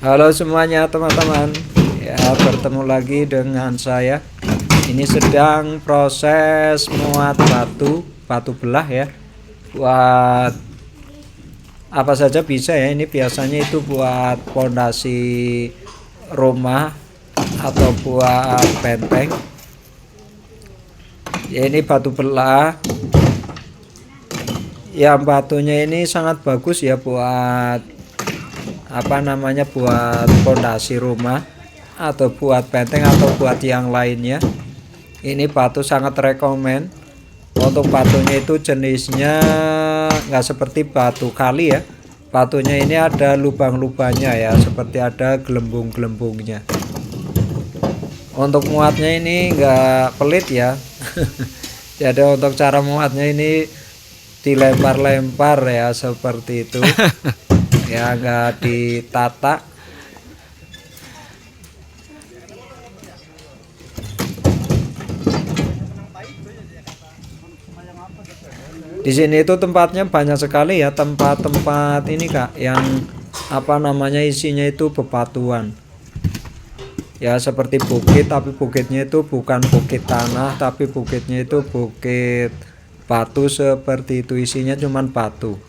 Halo semuanya teman-teman. Ya, bertemu lagi dengan saya. Ini sedang proses muat batu belah ya. Buat apa saja bisa ya. Ini biasanya itu buat pondasi rumah atau buat benteng. Ya, ini batu belah. Yang batunya ini sangat bagus ya buat buat pondasi rumah atau buat benteng atau buat yang lainnya. Ini batu sangat rekomen. Untuk batunya itu jenisnya nggak seperti batu kali ya, batunya ini ada lubang-lubangnya ya, seperti ada gelembung-gelembungnya. Untuk muatnya ini nggak pelit ya. Jadi untuk cara muatnya ini dilempar-lempar ya, seperti itu. Ya, nggak ditata. Di sini itu tempatnya banyak sekali ya, tempat-tempat ini Kak, yang isinya itu bebatuan. Ya seperti bukit, tapi bukitnya itu bukan bukit tanah, tapi bukitnya itu bukit batu seperti itu, isinya cuman batu.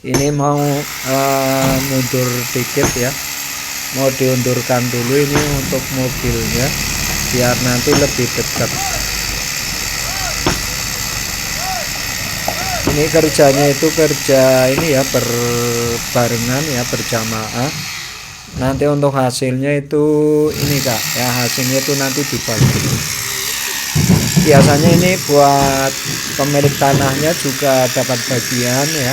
Ini mau mundur dikit ya, mau diundurkan dulu ini untuk mobilnya biar nanti lebih dekat. Ini kerjanya itu kerja ini ya, berbarengan ya, berjamaah. Nanti untuk hasilnya itu ini Kak ya, hasilnya itu nanti dibagi. Biasanya ini buat pemilik tanahnya juga dapat bagian ya.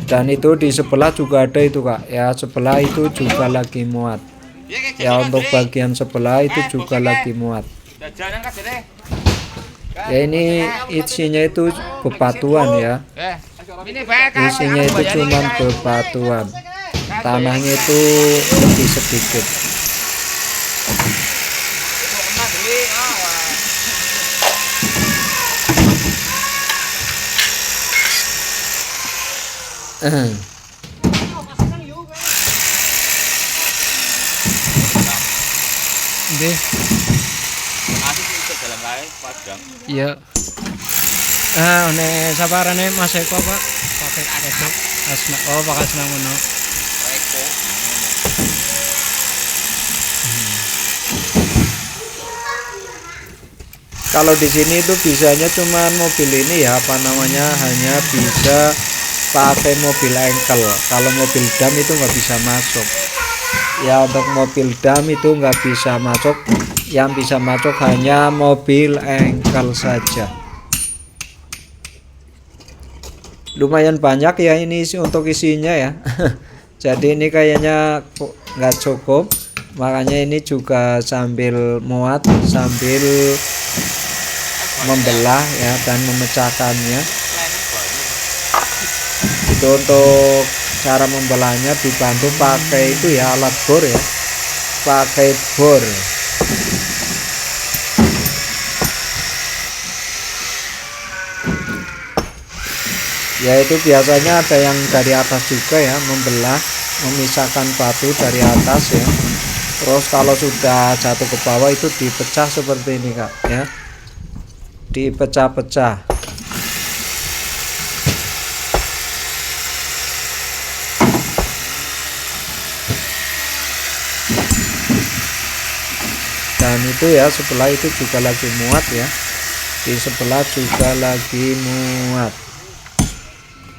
Dan itu di sebelah juga ada itu Kak ya, sebelah itu juga lagi muat ya. Untuk bagian sebelah itu juga lagi muat ya. Ini isinya itu bebatuan ya, isinya itu cuman bebatuan, tanahnya itu lebih sedikit. Nggih. Iya. One saparane Mas Eko Pak, pakai asma. Oh, pakai asma ngono. Eko. Kalau di sini itu bisanya cuman mobil ini ya, hanya bisa pakai mobil engkel. Kalau mobil dam itu nggak bisa masuk ya. Untuk mobil dam itu nggak bisa masuk, yang bisa masuk hanya mobil engkel saja. Lumayan banyak ya ini untuk isinya ya. Jadi ini kayaknya nggak cukup, makanya ini juga sambil muat, sambil membelah ya dan memecahkannya. Itu untuk cara membelahnya dibantu pakai itu ya, alat bor ya, pakai bor. Ya itu biasanya ada yang dari atas juga ya, membelah, memisahkan batu dari atas ya. Terus kalau sudah jatuh ke bawah itu dipecah seperti ini Kak ya, dipecah-pecah. Dan itu ya, sebelah itu juga lagi muat ya, di sebelah juga lagi muat.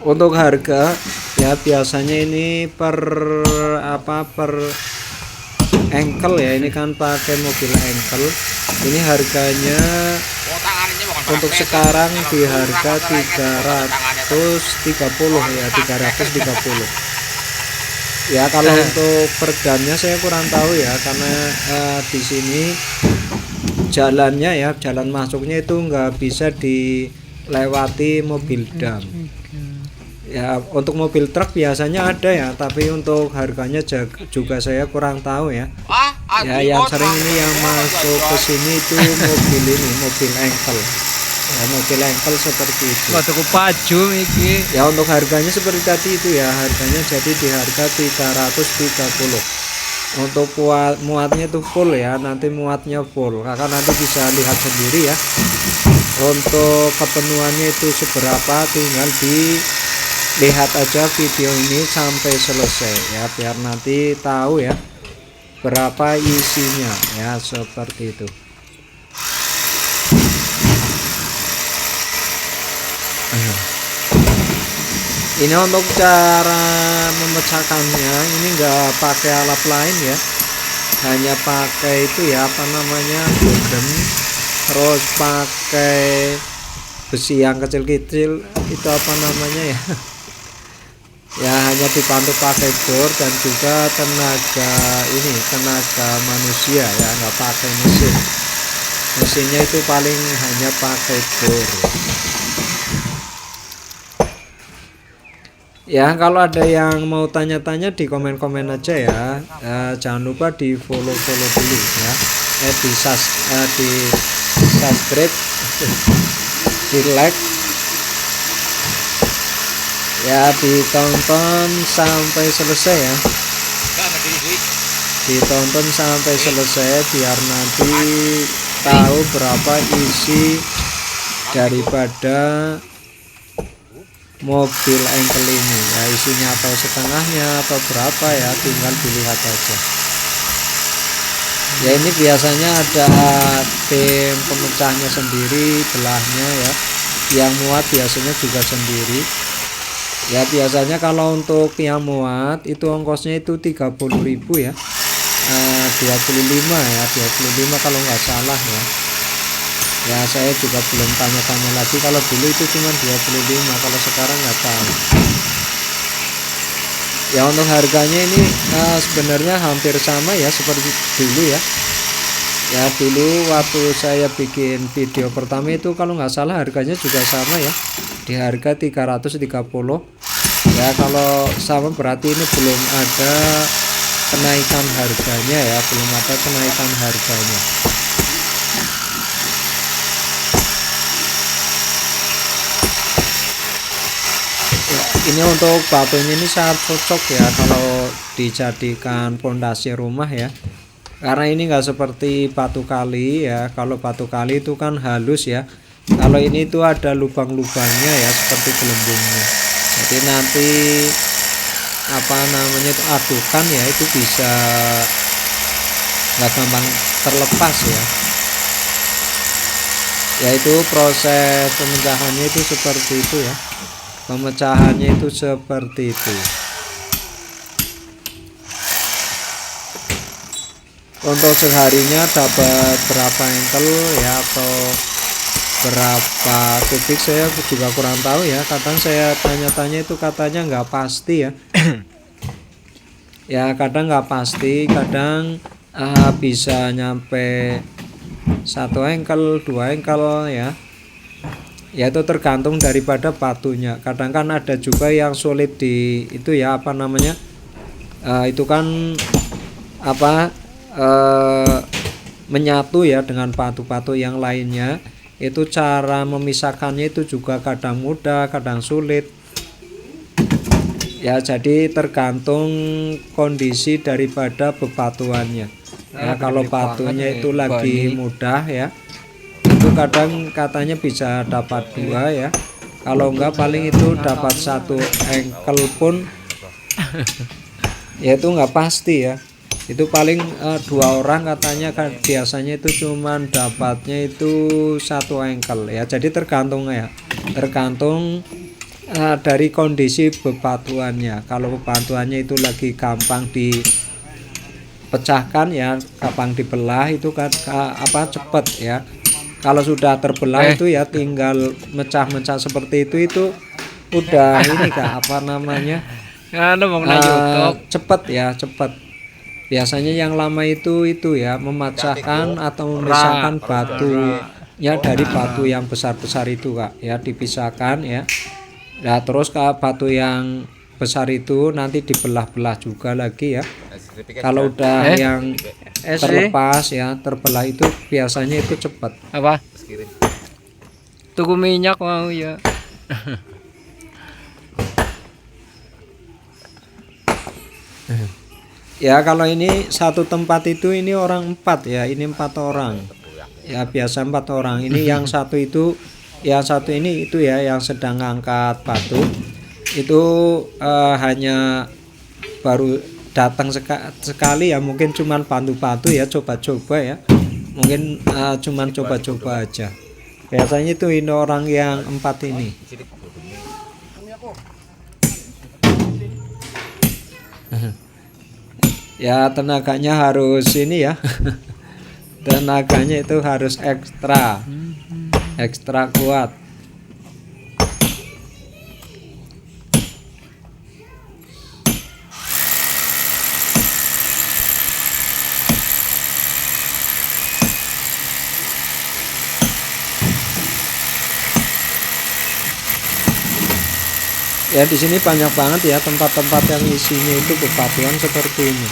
Untuk harga ya biasanya ini per engkel ya, ini kan pakai mobil engkel. Ini harganya untuk sekarang di harga 330 ya, 330 ya. Kalau untuk per gamnya saya kurang tahu ya, karena di sini jalannya ya, jalan masuknya itu nggak bisa dilewati mobil dam Ya untuk mobil truk biasanya ada ya, tapi untuk harganya juga saya kurang tahu ya. Ya yang sering ini yang masuk ke sini itu mobil ini, mobil engkel. Ya, mobil engkel seperti itu. Tuku baju iki. Ya untuk harganya seperti tadi itu ya, harganya jadi di harga 330. Untuk muatnya itu full ya, nanti muatnya full. Kakak nanti bisa lihat sendiri ya. Untuk kepenuhannya itu seberapa, tinggal dilihat aja video ini sampai selesai ya, biar nanti tahu ya berapa isinya ya, seperti itu. Ini untuk cara memecahkannya, ini enggak pakai alat lain ya, hanya pakai itu ya, apa namanya, bodem, terus pakai besi yang kecil-kecil itu apa namanya ya. Ya hanya dibantu pakai bor dan juga tenaga manusia ya, nggak pakai mesin. Mesinnya itu paling hanya pakai bor. Ya kalau ada yang mau tanya-tanya di komen-komen aja ya. Jangan lupa di follow dulu ya. Di subscribe, di like, ya ditonton sampai selesai ya. Ditonton sampai selesai biar nanti tahu berapa isi daripada mobil engkel ini ya, isinya atau setengahnya atau berapa ya, tinggal dilihat aja ya. Ini biasanya ada tim pemecahnya sendiri, belahnya ya, yang muat biasanya juga sendiri ya. Biasanya kalau untuk yang muat itu ongkosnya itu 30.000 ya, 25 ya, 25 kalau nggak salah ya. Ya saya juga belum tanya-tanya lagi, kalau dulu itu cuma 25, kalau sekarang nggak tahu ya. Untuk harganya ini sebenarnya hampir sama ya seperti dulu ya. Ya dulu waktu saya bikin video pertama itu kalau nggak salah harganya juga sama ya, di harga 330 ya. Kalau sama berarti ini belum ada kenaikan harganya ya, belum ada kenaikan harganya. Ini untuk batunya ini sangat cocok ya kalau dijadikan pondasi rumah ya, karena ini enggak seperti batu kali ya. Kalau batu kali itu kan halus ya, kalau ini itu ada lubang-lubangnya ya, seperti gelembungnya. Jadi nanti apa namanya itu adukan ya, itu bisa nggak gampang terlepas ya. Yaitu proses pemecahannya itu seperti itu ya. Pemecahannya itu seperti itu. Untuk seharinya dapat berapa engkel ya, atau berapa kubik saya juga kurang tahu ya. Kadang saya tanya-tanya itu katanya nggak pasti ya. Ya kadang nggak pasti, kadang bisa nyampe 1 engkel, 2 engkel ya. Ya itu tergantung daripada batunya. Kadang kan ada juga yang sulit di itu ya, apa namanya, itu kan apa, menyatu ya dengan batu-batu yang lainnya. Itu cara memisahkannya itu juga kadang mudah, kadang sulit ya. Jadi tergantung kondisi daripada bebatuannya ya. Kalau batunya itu lagi mudah ya, itu kadang katanya bisa dapat 2 ya. Kalau enggak paling itu dapat 1 engkel pun ya itu enggak pasti ya. Itu paling 2 orang katanya kan biasanya itu cuman dapatnya itu 1 engkel ya. Jadi tergantung ya, tergantung dari kondisi bebatuannya. Kalau bebatuannya itu lagi gampang dipecahkan ya, gampang dibelah, itu kan cepat ya. Kalau sudah terbelah itu ya tinggal mecah-mecah seperti itu udah ini Kak, apa namanya, cepat ya, cepat. Biasanya yang lama itu ya memecahkan atau memisahkan batu ya dari batu yang besar-besar itu Kak ya, dipisahkan ya. Nah terus ke batu yang besar itu nanti dibelah-belah juga lagi ya. Kalau udah yang terlepas ya, terbelah itu biasanya itu cepat. Apa? Tuku minyak mau ya. Ya kalau ini satu tempat itu ini orang 4 ya, ini 4 orang. Ya biasa 4 orang. Ini yang satu itu, yang satu ini itu ya yang sedang ngangkat batu. Itu hanya baru datang sekali ya, mungkin cuman bantu-bantu ya, coba-coba ya. Mungkin cuman coba-coba aja. Biasanya itu ini orang yang 4 ini. Ya tenaganya harus ini ya. Tenaganya itu harus ekstra kuat. Ya di sini banyak banget ya tempat-tempat yang isinya itu bebatuan seperti ini.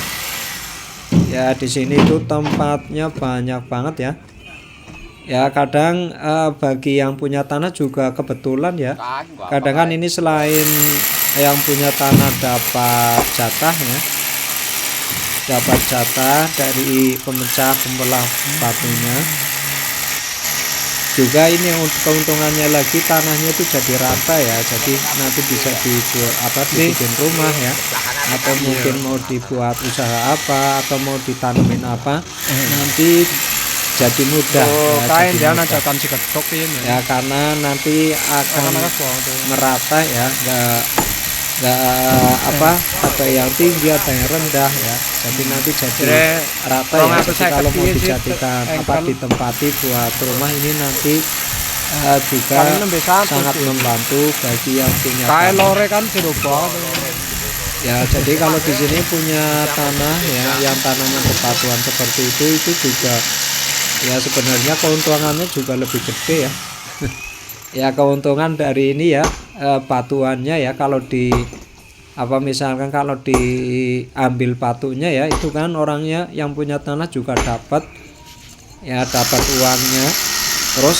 Ya di sini itu tempatnya banyak banget ya. Ya kadang bagi yang punya tanah juga kebetulan ya. Kadang kan ini selain yang punya tanah dapat jatah ya, dapat jatah dari pemecah pembelah batunya. Juga ini keuntungannya lagi tanahnya itu jadi rata ya, jadi nanti bisa dibikin rumah ya, atau mungkin mau dibuat usaha apa, atau mau ditanemin apa, nanti jadi mudah Kain jadi dia mudah. najatan siketok ini. Ya karena nanti akan merata ya, nggak ada yang tinggi, ada yang rendah ya, jadi nanti jadi rata ya. Jadi kalau mau dijadikan ditempati buat rumah ini nanti juga sangat membantu bagi yang punya Kain tanah. lore kan dirubah. Ya jadi kalau di sini punya tanah ya yang tanahnya bebatuan seperti itu juga ya sebenarnya keuntungannya juga lebih gede ya. Ya keuntungan dari ini ya batuannya ya, kalau misalkan kalau diambil batunya ya itu kan orangnya yang punya tanah juga dapat uangnya, terus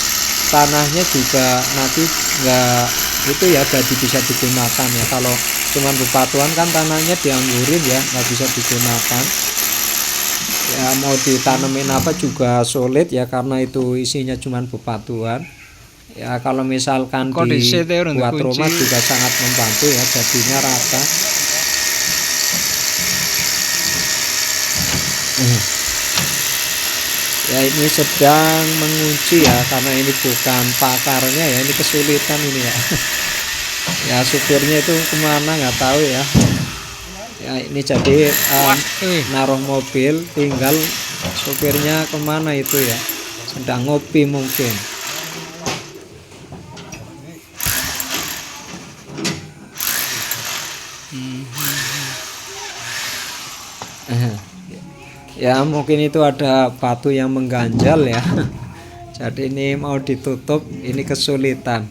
tanahnya juga nanti nggak itu ya jadi bisa digunakan ya. Kalau cuman bebatuan kan tanahnya dianggurin ya, nggak bisa digunakan ya, mau ditanemin apa juga sulit ya karena itu isinya cuman bebatuan. Ya kalau misalkan dibuat rumah juga sangat membantu ya, jadinya rata. Ya ini sedang mengunci ya, karena ini bukan pakarnya ya, ini kesulitan ini ya. Ya supirnya itu kemana nggak tahu ya. Ya ini jadi naruh mobil, tinggal supirnya kemana itu ya, sedang ngopi mungkin. Ya mungkin itu ada batu yang mengganjal ya. Jadi ini mau ditutup, ini kesulitan.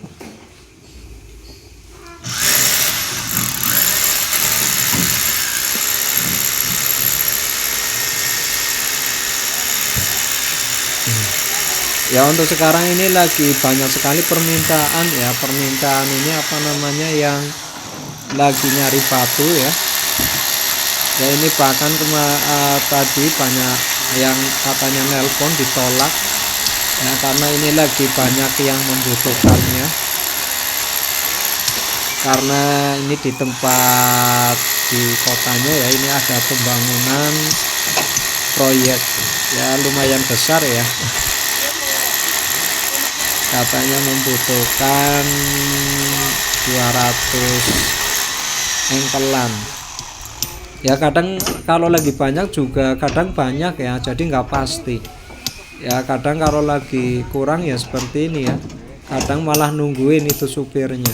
Ya untuk sekarang ini lagi banyak sekali permintaan ya, permintaan ini apa namanya yang lagi nyari batu ya. Ya ini bahkan tadi banyak yang katanya nelpon ditolak ya, karena ini lagi banyak yang membutuhkannya, karena ini di tempat di kotanya ya, ini ada pembangunan proyek ya lumayan besar ya, katanya membutuhkan 200 engkelan. Ya kadang kalau lagi banyak juga kadang banyak ya, jadi nggak pasti ya. Kadang kalau lagi kurang ya seperti ini ya, kadang malah nungguin itu supirnya.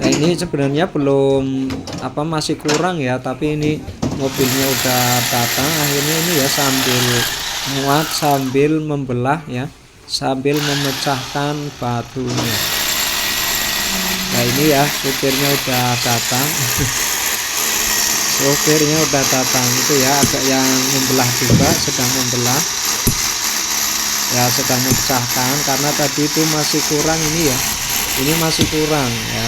Nah ini sebenarnya belum masih kurang ya, tapi ini mobilnya udah datang akhirnya ini ya, sambil muat sambil membelah ya. sambil memecahkan batunya. Nah ini ya supirnya udah datang. Supirnya udah datang itu ya, ada yang membelah juga, sedang membelah ya, sedang memecahkan karena tadi itu masih kurang ini ya, ini masih kurang ya.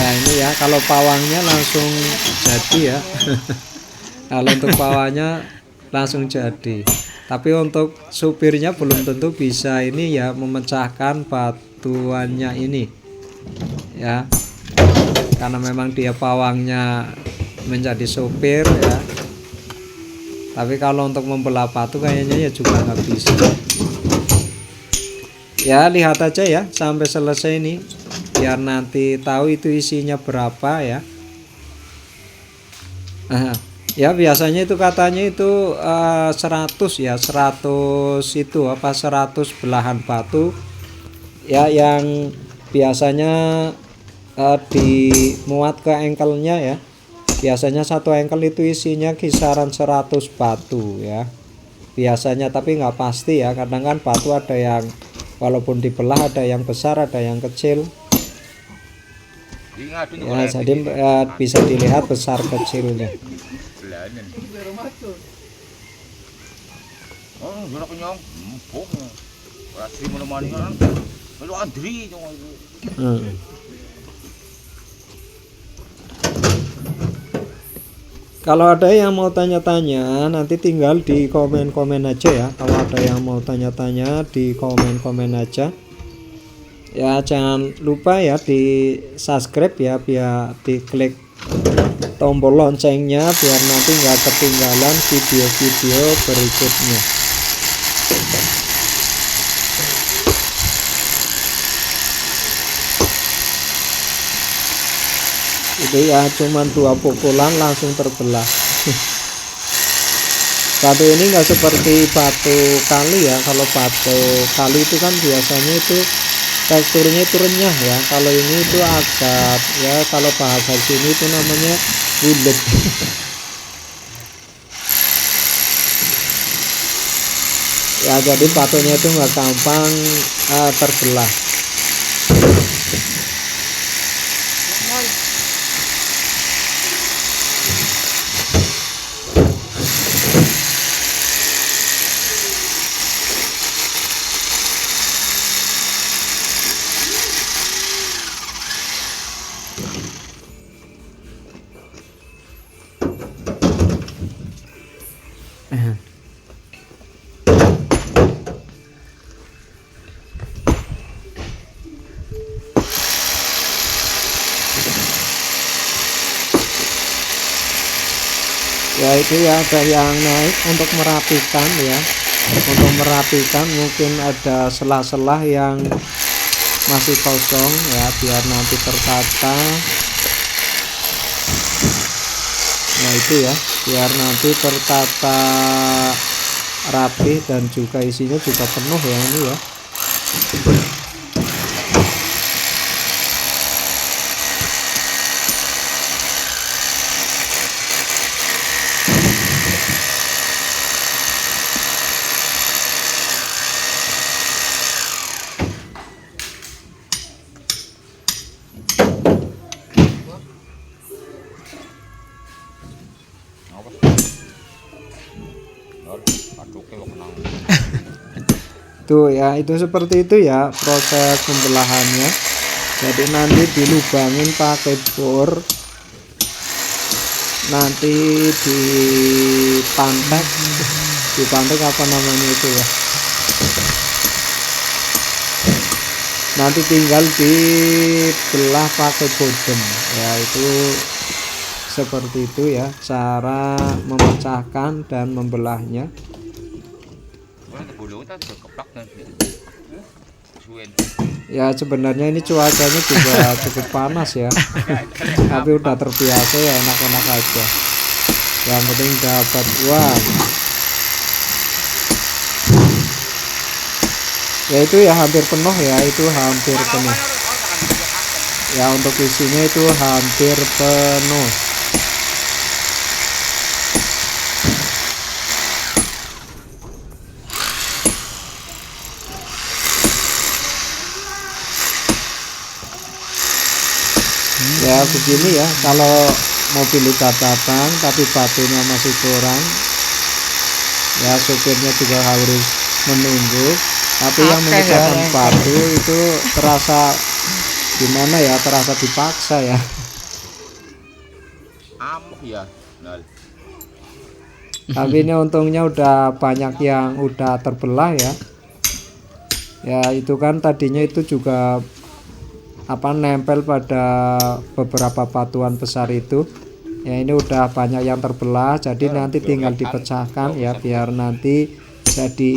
Nah ini ya, kalau pawangnya langsung jadi ya. Kalau untuk pawangnya langsung jadi, tapi untuk supirnya belum tentu bisa ini ya, memecahkan batuannya ini ya, karena memang dia pawangnya menjadi supir ya. Tapi kalau untuk membelah batu kayaknya ya juga nggak bisa ya. Lihat aja ya sampai selesai ini biar nanti tahu itu isinya berapa ya. Ya biasanya itu katanya itu 100 ya, 100 itu apa, 100 belahan batu ya, yang biasanya dimuat ke engkelnya ya. Biasanya satu engkel itu isinya kisaran 100 batu ya biasanya, tapi nggak pasti ya, kadang kan batu ada yang walaupun dibelah ada yang besar ada yang kecil ya, jadi bisa dilihat besar kecilnya. Kalau ada yang mau tanya-tanya nanti tinggal di komen-komen aja ya. Kalau ada yang mau tanya-tanya di komen-komen aja ya. Jangan lupa ya di subscribe ya, biar diklik tombol loncengnya biar nanti nggak ketinggalan video-video berikutnya. Itu ya cuman 2 pukulan langsung terbelah. Batu ini nggak seperti batu kali ya. Kalau batu kali itu kan biasanya itu teksturnya itu renyah ya. Kalau ini itu agak ya, kalau bahasa sini itu namanya bulet. Ya jadi batunya itu nggak gampang terbelah. Ya itu ya, ada yang naik untuk merapikan ya, untuk merapikan mungkin ada sela-sela yang masih kosong ya, biar nanti tertata. Nah itu ya, biar nanti tertata rapi dan juga isinya juga penuh ya ini ya. Tuh ya, itu seperti itu ya proses pembelahannya. Jadi nanti dilubangin pakai bor, nanti dipantek apa namanya itu ya, nanti tinggal dibelah pakai bodem ya. Itu seperti itu ya cara memecahkan dan membelahnya. Ya sebenarnya ini cuacanya juga cukup panas ya, tapi udah terbiasa ya, enak-enak aja, yang penting dapat uang ya. Itu ya hampir penuh ya, itu hampir penuh ya untuk isinya itu hampir penuh. Ya begini ya, kalau mobil udah datang tapi batunya masih kurang, ya supirnya juga harus menunggu. Tapi yang menyediakan batu itu terasa gimana ya, terasa dipaksa ya. Ya. Tapi ini untungnya udah banyak yang udah terbelah ya. Ya itu kan tadinya itu juga nempel pada beberapa batuan besar itu. Ya ini udah banyak yang terbelah, jadi nanti tinggal dipecahkan ya biar nanti jadi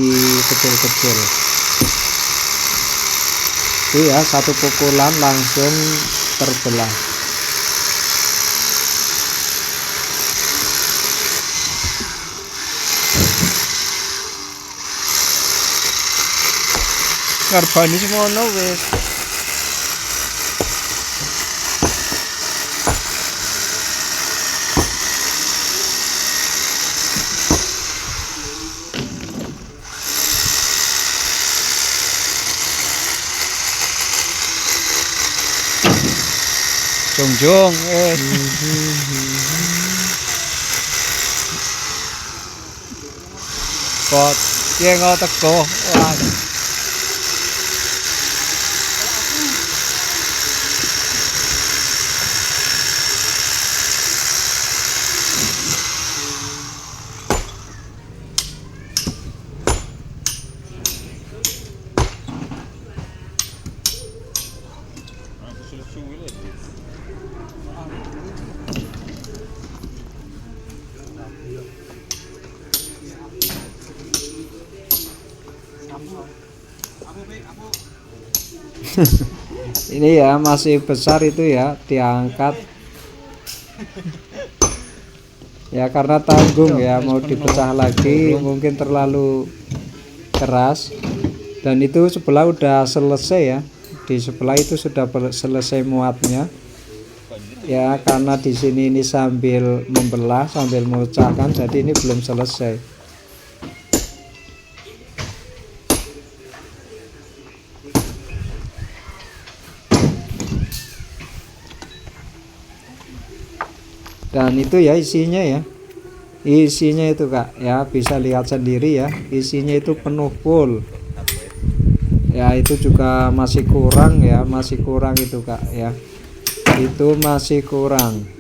kecil-kecil. Itu ya, satu pukulan langsung terbelah. Karbani semono wis. Jongjong Kok piye teko. Wah. Ini ya masih besar itu ya, diangkat ya karena tanggung ya, mau dipecah lagi mungkin terlalu keras. Dan itu sebelah udah selesai ya, di sebelah itu sudah selesai muatnya ya, karena di sini ini sambil membelah sambil memecahkan, jadi ini belum selesai. Dan itu ya isinya ya, isinya itu Kak ya, bisa lihat sendiri ya, isinya itu penuh full ya. Itu juga masih kurang ya, masih kurang itu Kak ya, itu masih kurang.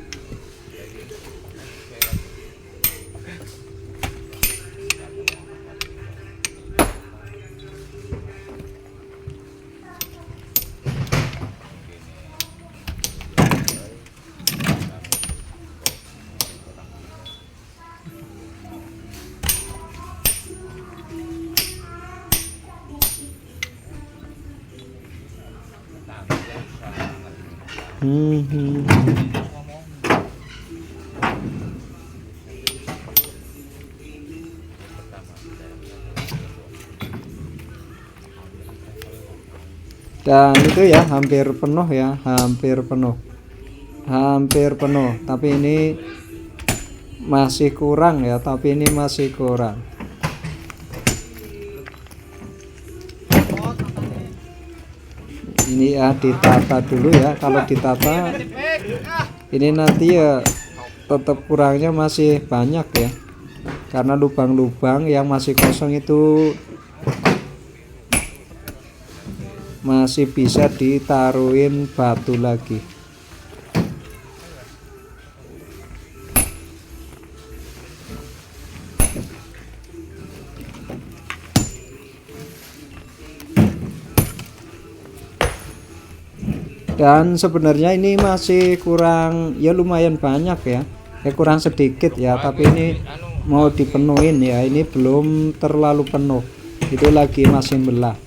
Dan itu ya hampir penuh ya, hampir penuh, tapi ini masih kurang ya, ini masih kurang. Ini ya ditata dulu ya, kalau ditata ini nanti ya tetap kurangnya masih banyak ya, karena lubang-lubang yang masih kosong itu masih bisa ditaruhin batu lagi. Dan sebenarnya ini masih kurang ya, lumayan banyak ya, kurang sedikit ya, tapi ini mau dipenuhin ya, ini belum terlalu penuh, itu lagi masih belah.